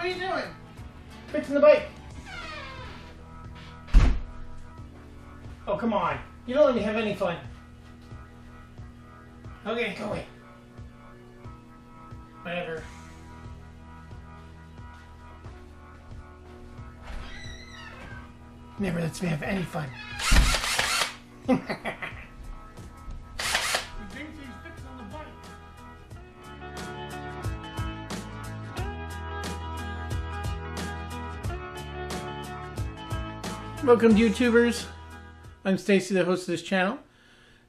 What are you doing? Fixing the bike. Oh, come on. You don't let me have any fun. Okay, go away. Whatever. Never lets me have any fun. Welcome YouTubers. I'm Stacy, the host of this channel.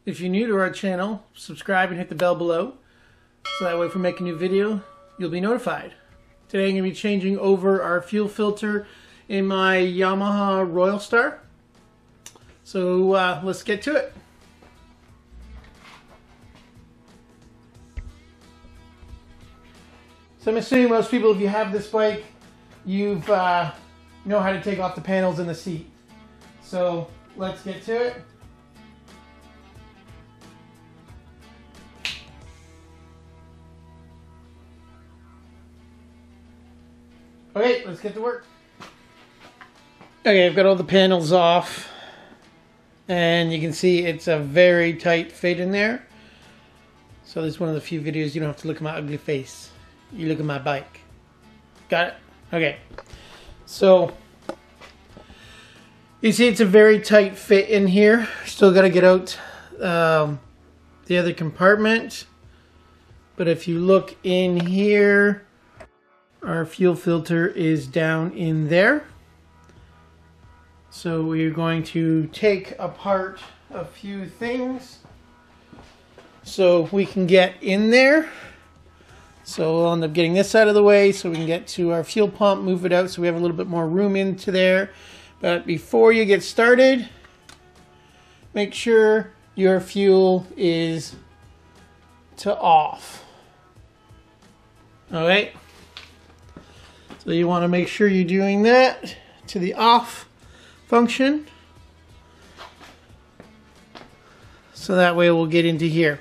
If you're new to our channel, subscribe and hit the bell below, so that way if we make a new video, you'll be notified. Today I'm going to be changing over our fuel filter in my Yamaha Royal Star. So let's get to it. So I'm assuming most people, if you have this bike, you've know how to take off the panels in the seat. So let's get to it. Okay, let's get to work. Okay, I've got all the panels off, and you can see it's a very tight fit in there. So this is one of the few videos you don't have to look at my ugly face. You look at my bike. Got it? Okay. So you see it's a very tight fit in here. Still got to get out the other compartment. But if you look in here, our fuel filter is down in there. So we're going to take apart a few things so we can get in there. So we'll end up getting this out of the way so we can get to our fuel pump, move it out so we have a little bit more room into there. But before you get started, make sure your fuel is to off. Alright, so you want to make sure you're doing that to the off function. So that way we'll get into here.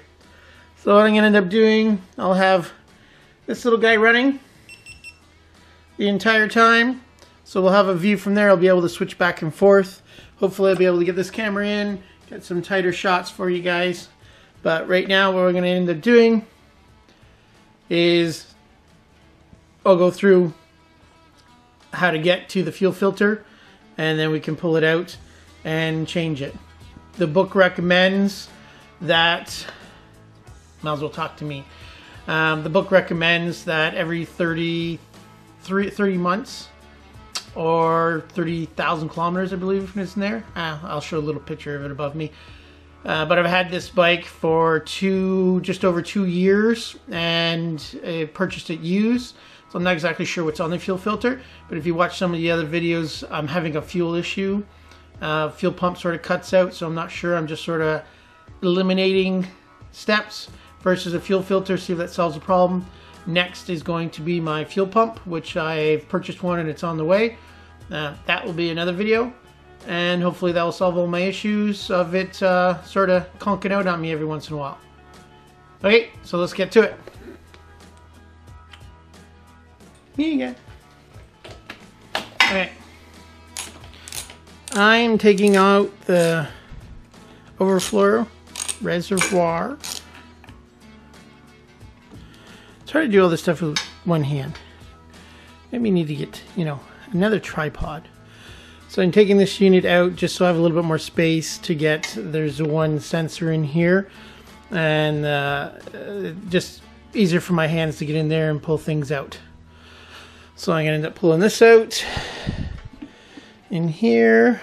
So what I'm going to end up doing, I'll have this little guy running the entire time. So we'll have a view from there. I'll be able to switch back and forth. Hopefully I'll be able to get this camera in, get some tighter shots for you guys. But right now what we're going to end up doing is I'll go through how to get to the fuel filter, and then we can pull it out and change it. The book recommends that, might as well talk to me. The book recommends that every 30 months or 30,000 kilometers, I believe it's in there. I'll show a little picture of it above me. But I've had this bike for just over 2 years, and I purchased it used. So I'm not exactly sure what's on the fuel filter, but if you watch some of the other videos, I'm having a fuel issue. Fuel pump sort of cuts out, so I'm not sure. I'm just sort of eliminating steps versus a fuel filter, see if that solves the problem. Next is going to be my fuel pump, which I've purchased one and it's on the way. That will be another video, and hopefully that will solve all my issues of it sort of conking out on me every once in a while. Okay, so let's get to it. Here you go. Okay. I'm taking out the overflow reservoir. It's hard to do all this stuff with one hand. Maybe need to get, another tripod. So I'm taking this unit out just so I have a little bit more space to get, there's one sensor in here, and just easier for my hands to get in there and pull things out. So I'm going to end up pulling this out in here.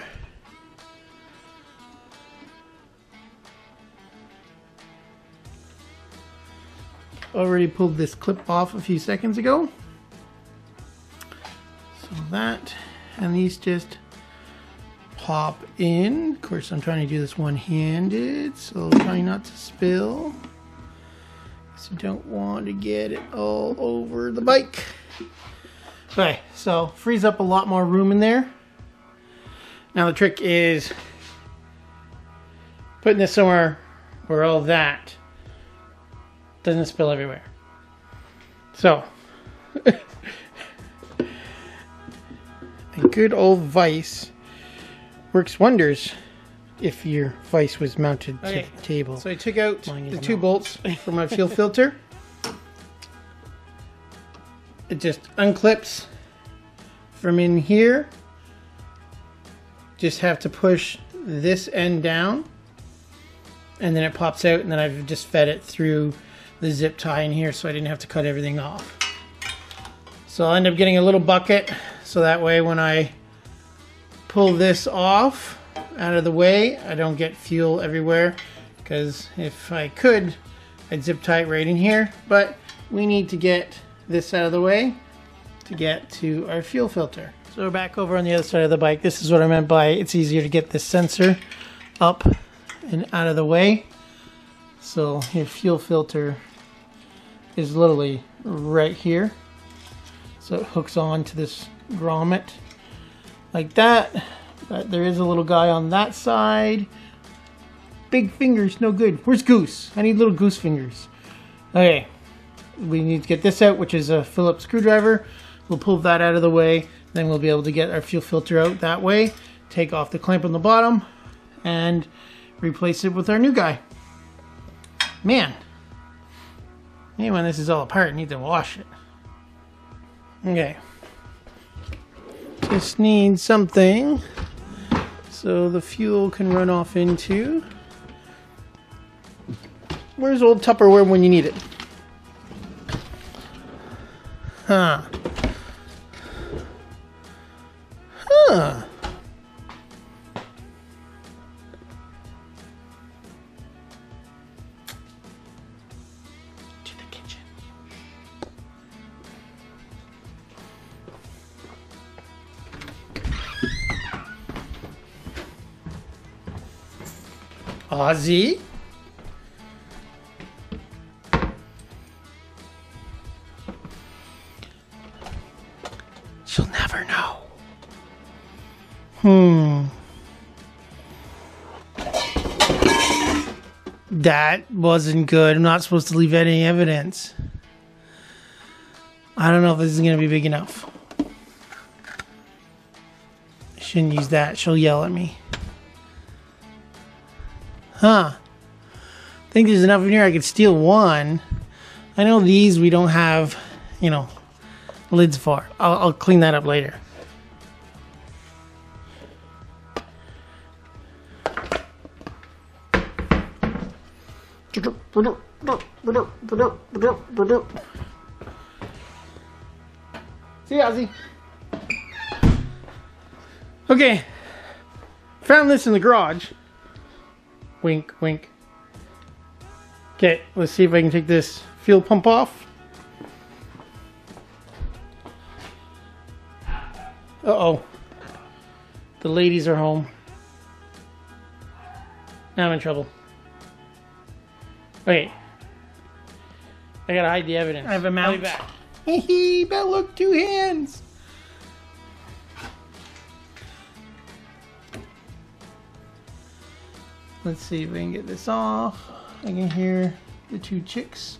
Already pulled this clip off a few seconds ago. So that, and these just pop in. Of course, I'm trying to do this one-handed, so try not to spill. So you don't want to get it all over the bike. Okay, so frees up a lot more room in there. Now the trick is putting this somewhere where all that doesn't spill everywhere. So A good old vise works wonders if your vise was mounted to the table. So I took out the 2 bolts for my fuel filter. It just unclips from in here. Just have to push this end down and then it pops out, and then I've just fed it through the zip tie in here so I didn't have to cut everything off. So I'll end up getting a little bucket so that way when I pull this off out of the way I don't get fuel everywhere, because if I could I'd zip tie it right in here, but we need to get this out of the way to get to our fuel filter. So we're back over on the other side of the bike. This is what I meant by it's easier to get this sensor up and out of the way. So your fuel filter is literally right here. So it hooks on to this grommet like that. But there is a little guy on that side. Big fingers, no good. Where's Goose? I need little goose fingers. Okay, we need to get this out, which is a Phillips screwdriver. We'll pull that out of the way. Then we'll be able to get our fuel filter out that way. Take off the clamp on the bottom and replace it with our new guy. Man, maybe when this is all apart, I need to wash it. Okay. Just need something so the fuel can run off into. Where's old Tupperware when you need it? Huh. Huh. To the kitchen. Ozzy? She'll never know. That wasn't good. I'm not supposed to leave any evidence. I don't know if this is going to be big enough. I shouldn't use that. She'll yell at me. Huh. I think there's enough in here I could steal one. I know these we don't have, you know, lids for. I'll clean that up later. See you, Ozzy. Okay. Found this in the garage. Wink, wink. Okay, let's see if I can take this fuel pump off. Uh-oh. The ladies are home. Now I'm in trouble. Okay. I gotta hide the evidence. I have a mount. I'll be back. Hee but look, 2 hands. Let's see if we can get this off. I can hear the 2 chicks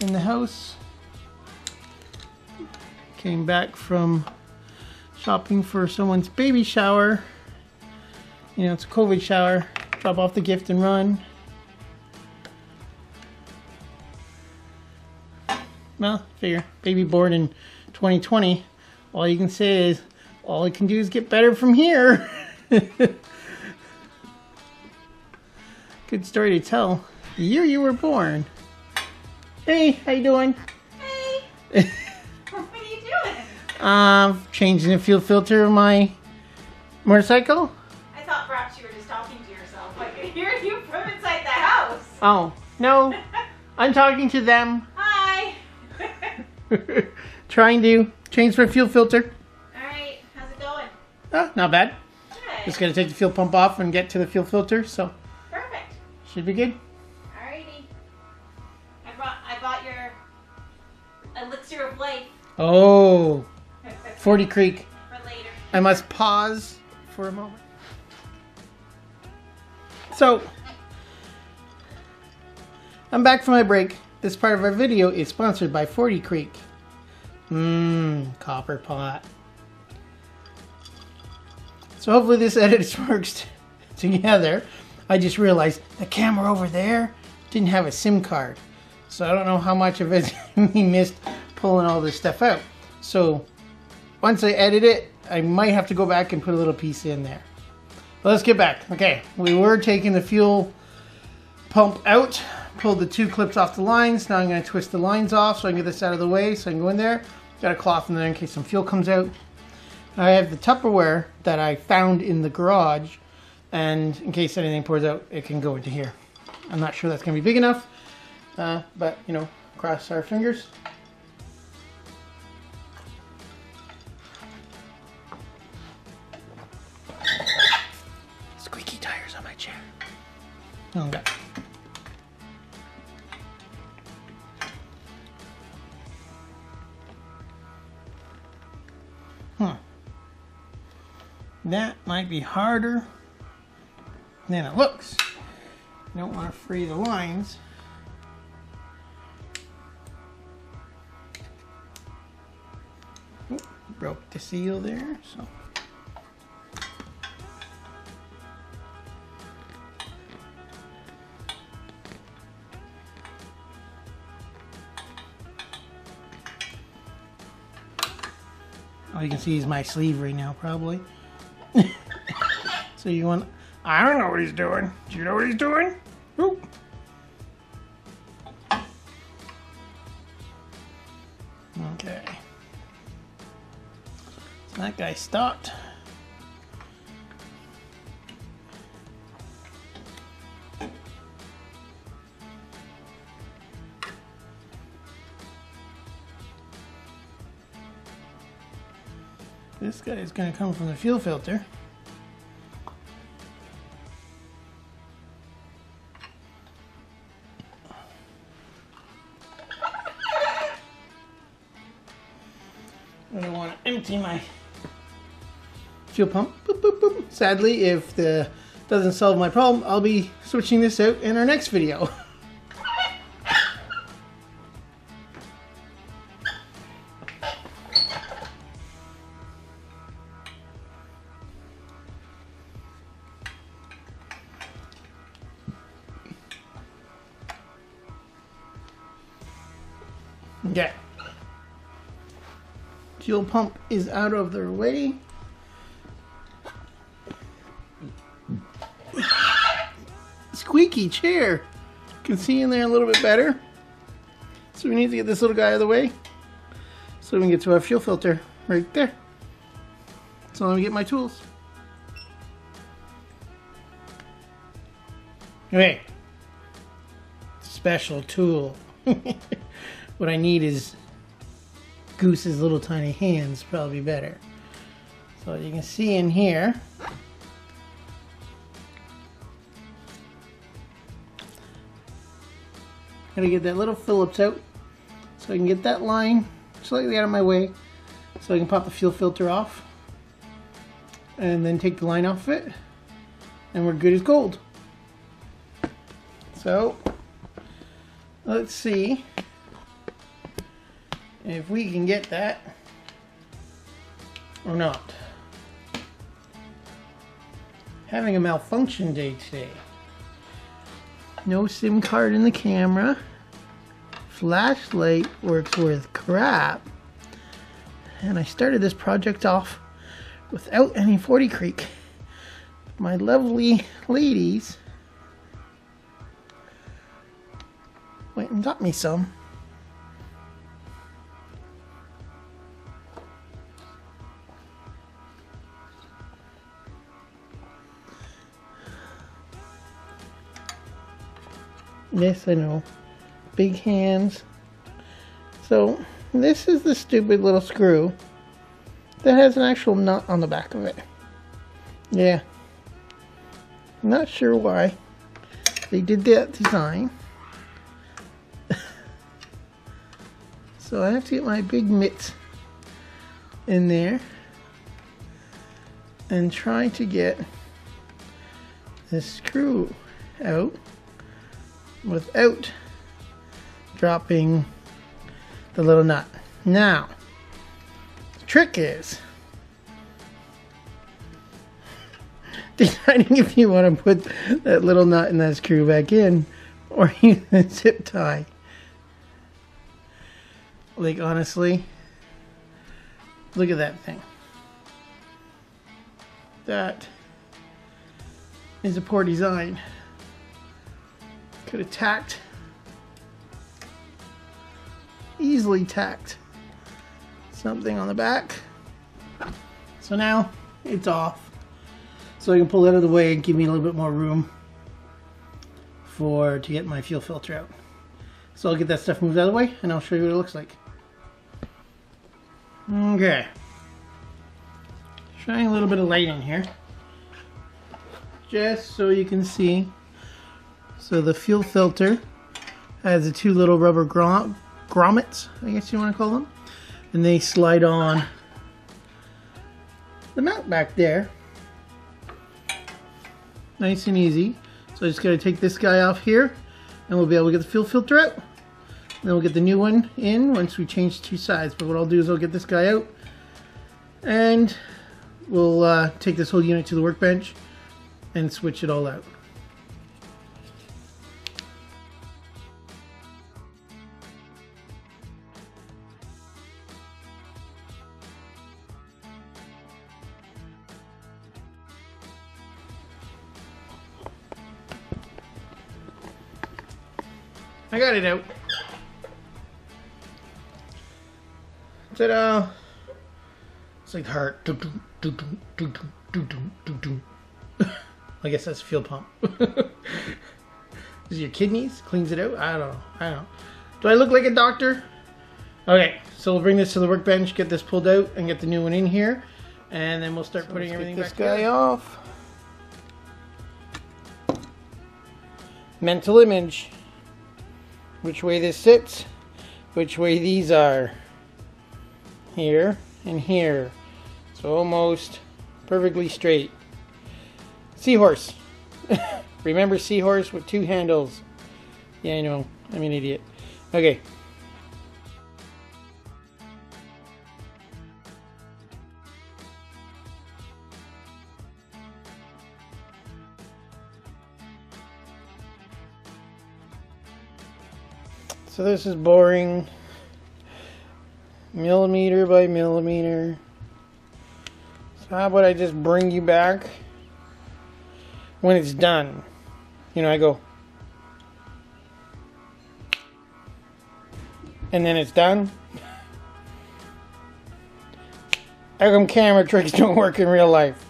in the house. Came back from shopping for someone's baby shower. You know, it's a COVID shower. Drop off the gift and run. Well, figure, baby born in 2020. All you can say is, all it can do is get better from here. Good story to tell. The year you were born. Hey, how you doing? Hey. What are you doing? Changing the fuel filter of my motorcycle. I thought perhaps you were just talking to yourself. I could hear you from inside the house. Oh, no. I'm talking to them. Hi. Trying to change my fuel filter. Alright, how's it going? Oh, not bad. Good. Just gotta take the fuel pump off and get to the fuel filter, so Perfect. should be good. Alrighty. I bought your elixir of life. Oh, 40 Creek. For later. I must pause for a moment. So, I'm back from my break. This part of our video is sponsored by 40 Creek. Copper pot. So hopefully this edit works together. I just realized the camera over there didn't have a SIM card. So I don't know how much of it he missed pulling all this stuff out. So once I edit it, I might have to go back and put a little piece in there. But let's get back. Okay, we were taking the fuel pump out, pulled the 2 clips off the lines. Now I'm going to twist the lines off so I can get this out of the way so I can go in there. Got a cloth in there in case some fuel comes out. I have the Tupperware that I found in the garage, and in case anything pours out, it can go into here. I'm not sure that's going to be big enough, but you know, cross our fingers. Squeaky tires on my chair. Oh, God. That might be harder than it looks. You don't want to free the lines. Oop, broke the seal there, so. All you can see is my sleeve right now, probably. So you want... I don't know what he's doing. Do you know what he's doing? Oop. Okay. So that guy stopped. This guy is going to come from the fuel filter. I want to empty my fuel pump. Boop, boop, boop. Sadly, if the doesn't solve my problem, I'll be switching this out in our next video. Okay. Fuel pump is out of their way. Squeaky chair. You can see in there a little bit better. So we need to get this little guy out of the way so we can get to our fuel filter right there. So let me get my tools. Okay. Special tool. What I need is Goose's little tiny hands, probably better. So you can see in here, gotta get that little Phillips out so I can get that line slightly out of my way so I can pop the fuel filter off and then take the line off of it and we're good as gold. So let's see if we can get that or not. Having a malfunction day today. No SIM card in the camera. Flashlight works with crap. And I started this project off without any 40 Creek. My lovely ladies went and got me some. Yes, I know. Big hands. So, this is the stupid little screw that has an actual nut on the back of it. Yeah. Not sure why they did that design. So I have to get my big mitts in there and try to get this screw out without dropping the little nut. Now, the trick is deciding if you want to put that little nut and that screw back in or use a zip tie. Like, honestly, look at that thing. That is a poor design. Could have tacked, easily tacked something on the back. So now it's off. So I can pull it out of the way and give me a little bit more room to get my fuel filter out. So I'll get that stuff moved out of the way and I'll show you what it looks like. Okay. Shining a little bit of light in here, just so you can see. So the fuel filter has the two little rubber grommets, I guess you want to call them, and they slide on the mount back there. Nice and easy. So I just got to take this guy off here, and we'll be able to get the fuel filter out. Then we'll get the new one in once we change the two sides. But what I'll do is I'll get this guy out, and we'll take this whole unit to the workbench and switch it all out. I got it out. Ta-da! It's like the heart. I guess that's a fuel pump. Is it your kidneys? Cleans it out? I don't know. Do I look like a doctor? Okay, so we'll bring this to the workbench, get this pulled out, and get the new one in here, and then we'll start putting everything back together. This guy off. Mental image. Which way this sits, which way these are. Here and here. So almost perfectly straight. Seahorse. Remember seahorse with two handles. Yeah, I know. I'm an idiot. Okay. So this is boring, millimeter by millimeter. So how about I just bring you back when it's done? You know, I go, and then it's done. How come camera tricks don't work in real life?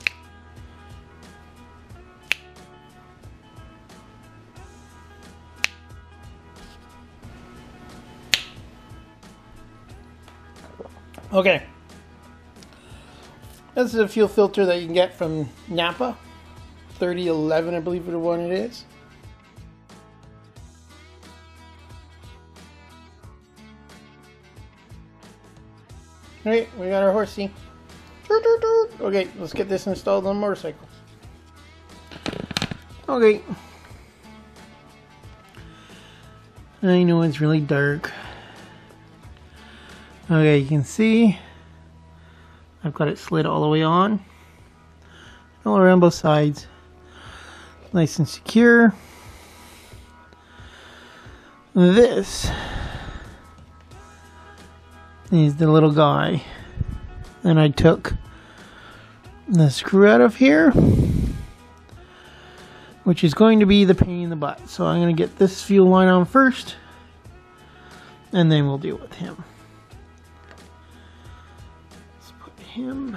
Okay, this is a fuel filter that you can get from Napa, 3011 I believe the one it is. Alright, we got our horsey. Okay, let's get this installed on motorcycles. Okay. I know it's really dark. Okay, you can see I've got it slid all the way on, all around both sides, nice and secure. This is the little guy, and I took the screw out of here, which is going to be the pain in the butt. So I'm going to get this fuel line on first, and then we'll deal with him. Him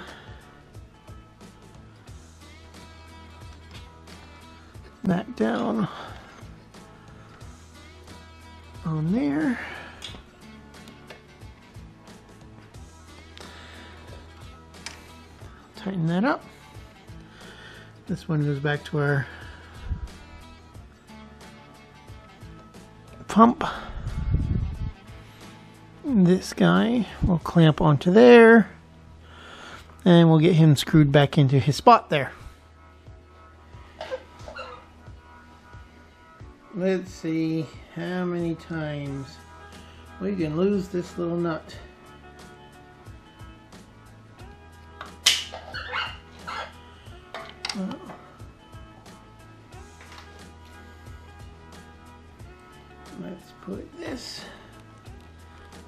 back down on there. Tighten that up. This one goes back to our pump. This guy will clamp onto there. And we'll get him screwed back into his spot there. Let's see how many times we can lose this little nut. put this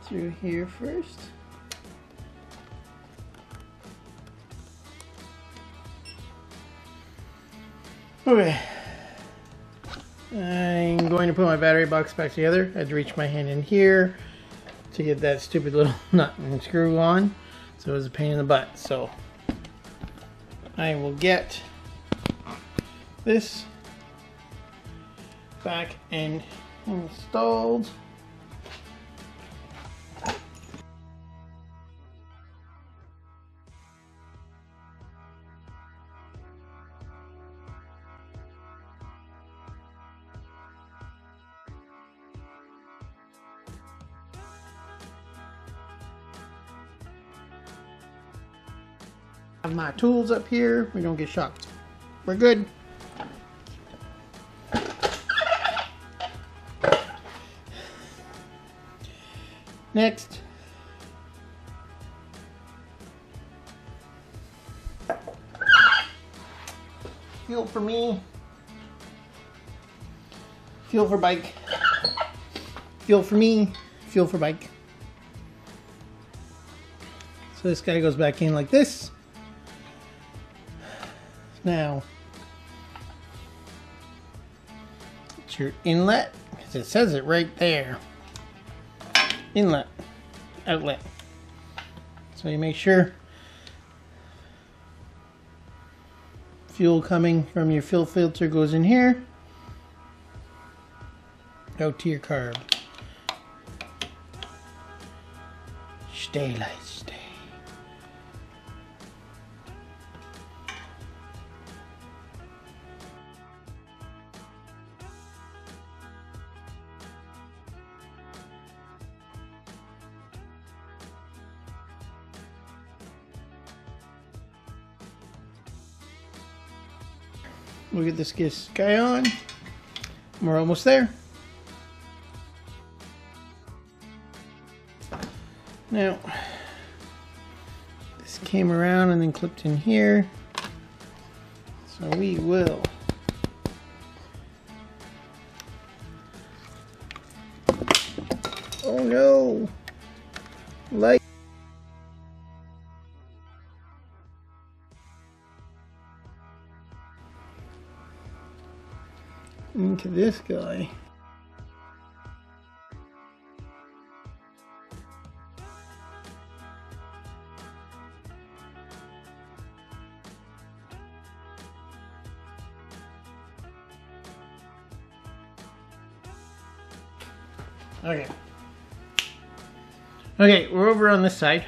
through here first. Okay. I'm going to put my battery box back together. I had to reach my hand in here to get that stupid little nut and screw on. So it was a pain in the butt. So I will get this back and installed. Have my tools up here. We don't get shocked. We're good. Next, fuel for me, fuel for bike, fuel for me, fuel for bike. So this guy goes back in like this. Now, it's your inlet, because it says it right there. Inlet, outlet. So you make sure fuel coming from your fuel filter goes in here, out to your carb. Stay light, stay. We'll get this guy on. We're almost there. Now, this came around and then clipped in here. So we will oh no! Light. Into this guy. Okay. Okay, we're over on this side.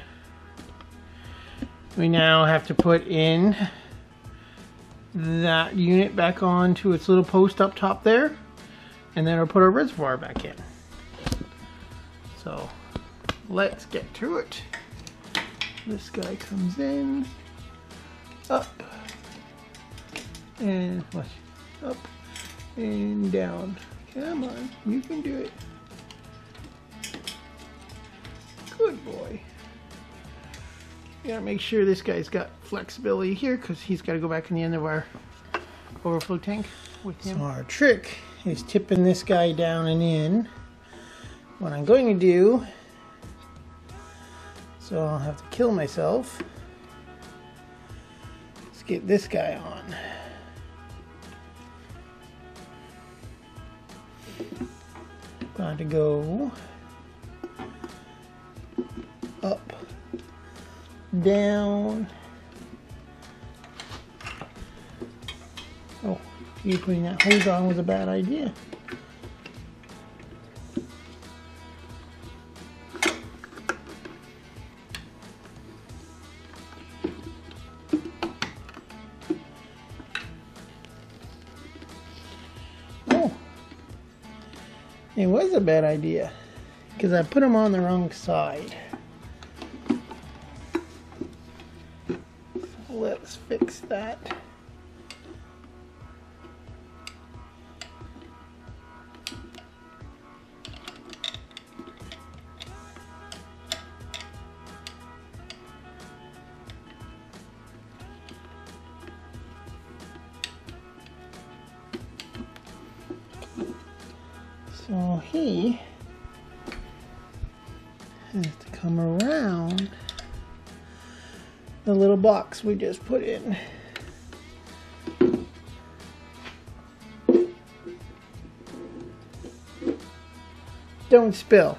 We now have to put in that unit back onto its little post up top there, and then we'll put our reservoir back in. So let's get to it. This guy comes in, up, and watch, up and down. Come on, you can do it. Good boy. You gotta make sure this guy's got flexibility here because he's got to go back in the end of our overflow tank with him. So our trick is tipping this guy down and in. What I'm going to do, so I'll have to kill myself, let's get this guy on. Got to go up, down. Oh, you putting that hose on was a bad idea. Oh, it was a bad idea because I put them on the wrong side. Let's fix that. So he has to come around the little box we just put in. Don't spill.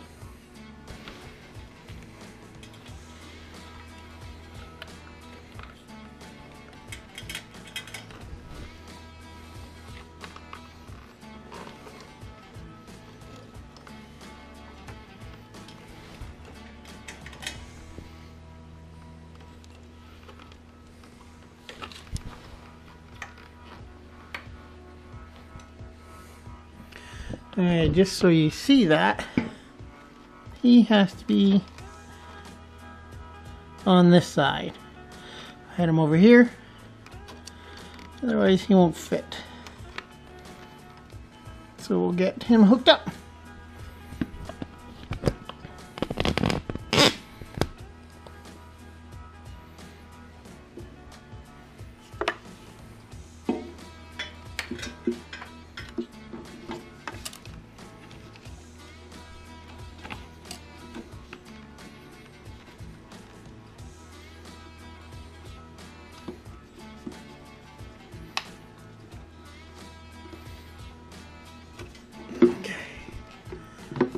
Alright, just so you see that, he has to be on this side. I had him over here, otherwise he won't fit. So we'll get him hooked up.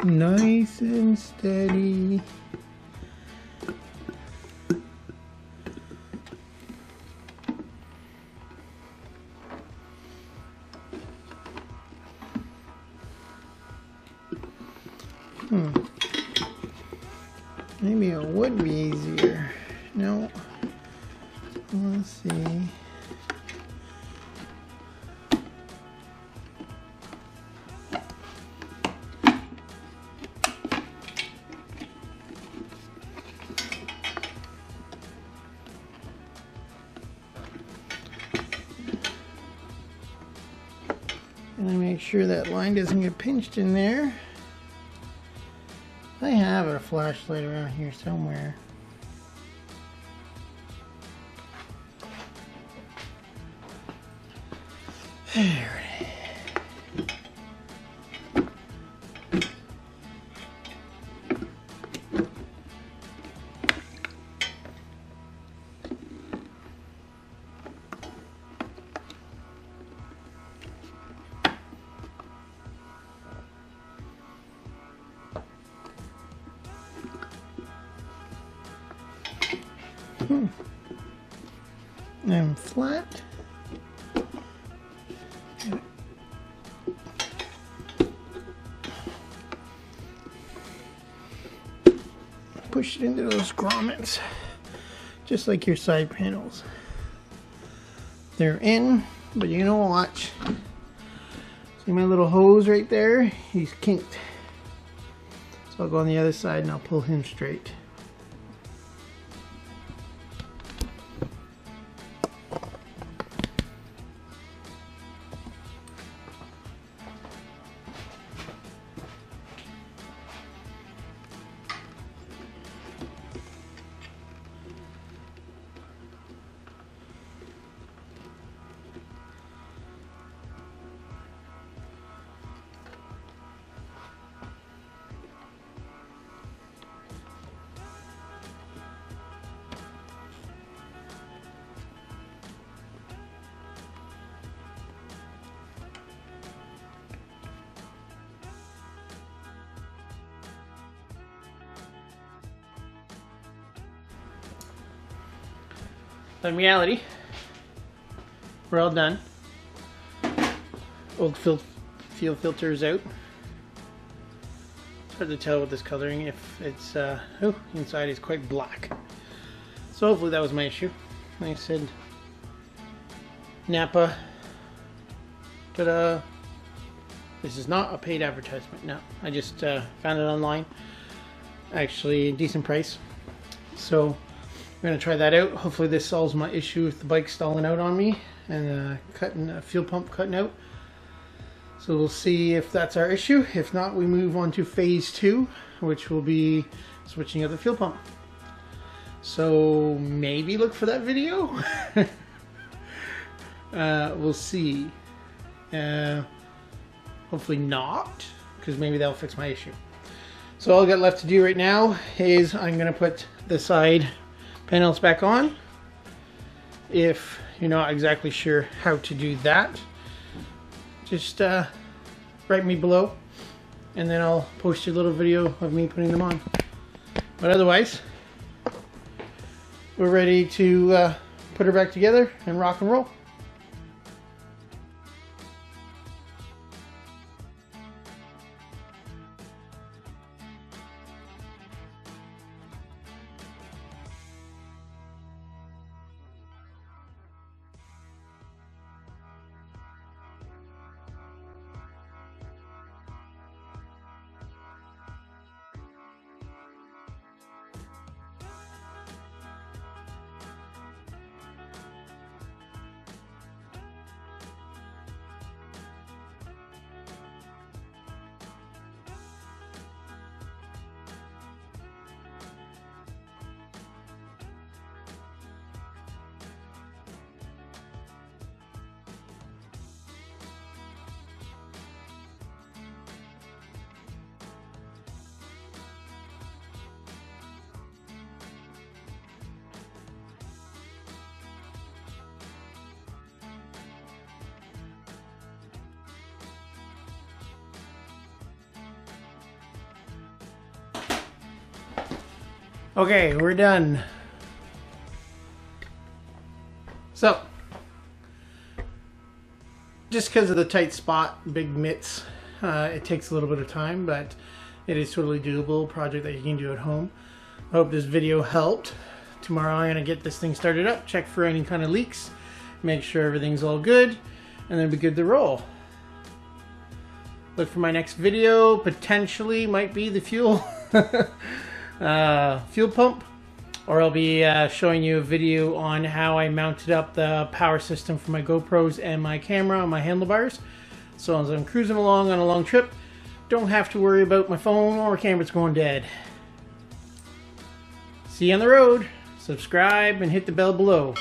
Nice and steady. Maybe it would be easier. No. Let's see. And I make sure that line doesn't get pinched in there. I have a flashlight around here somewhere. There it and flat. Push it into those grommets, just like your side panels. They're in, but you're gonna watch. See my little hose right there? He's kinked. So I'll go on the other side and I'll pull him straight. In reality, we're all done. Old fuel filter is out. It's hard to tell with this coloring if it's, oh, inside is quite black. So hopefully that was my issue. Like I said, Napa, but this is not a paid advertisement, no. I just found it online. Actually, a decent price. So we're going to try that out. Hopefully this solves my issue with the bike stalling out on me and cutting a fuel pump cutting out. So we'll see if that's our issue. If not, we move on to phase 2, which will be switching out the fuel pump. So maybe look for that video. We'll see. Hopefully not, because maybe that'll fix my issue. So all I got left to do right now is I'm going to put the side panels back on. If you're not exactly sure how to do that, just write me below, and then I'll post a little video of me putting them on. But otherwise, we're ready to put her back together and rock and roll. Okay, we're done. So, just because of the tight spot, big mitts, it takes a little bit of time, but it is totally doable project that you can do at home. I hope this video helped. Tomorrow I'm going to get this thing started up, check for any kind of leaks, make sure everything's all good, and then be good to roll. Look for my next video, potentially might be the fuel. Fuel pump, or I'll be showing you a video on how I mounted up the power system for my GoPros and my camera on my handlebars, so as I'm cruising along on a long trip, don't have to worry about my phone or camera's going dead. See you on the road. Subscribe and hit the bell below.